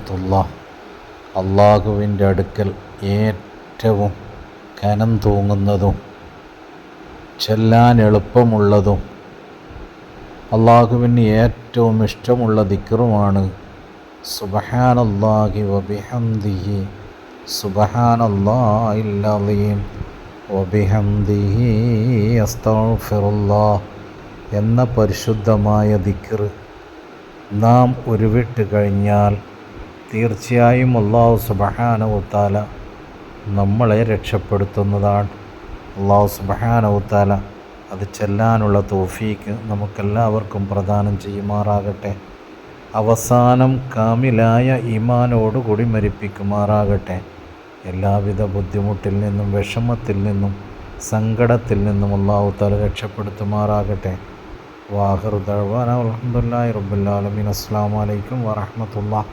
വറഹ്മത്തുള്ളാഹ്. അള്ളാഹുവിൻ്റെ അടുക്കൽ ഏറ്റവും കനം തൂങ്ങുന്നതും ചെല്ലാൻ എളുപ്പമുള്ളതും അള്ളാഹുവിന് ഏറ്റവും ഇഷ്ടമുള്ള ദിക്റുമാണ് സുബ്ഹാനല്ലാഹി വബിഹംദിഹി സുബ്ഹാനല്ലാഹിൽ അളീം വബിഹംദിഹി അസ്തഗ്ഫിറുല്ലാഹ് എന്ന പരിശുദ്ധമായ ദിക്റ് നാം ഉരുവിട്ട് കഴിഞ്ഞാൽ തീർച്ചയായും അല്ലാഹു സുബ്ഹാനഹു വ തആല നമ്മളെ രക്ഷപ്പെടുത്തുന്നതാണ്. അല്ലാഹു സുബ്ഹാനഹു വ തആല അത് ചെല്ലാനുള്ള തൗഫീക്ക് നമുക്കെല്ലാവർക്കും പ്രദാനം ചെയ്യുമാറാകട്ടെ. അവസാനം കാമിലായ ഈമാനോടുകൂടി മരിപ്പിക്കുമാറാകട്ടെ. എല്ലാവിധ ബുദ്ധിമുട്ടിൽ നിന്നും വിഷമത്തിൽ നിന്നും സങ്കടത്തിൽ നിന്നും അല്ലാഹു തആല രക്ഷപ്പെടുത്തുമാറാകട്ടെ. വാഖിറു ദഅ്വാനാ അൽഹംദുലില്ലാഹി റബ്ബിൽ ആലമീൻ. അസ്സലാമു അലൈക്കും വറഹ്മത്തുള്ളാഹി.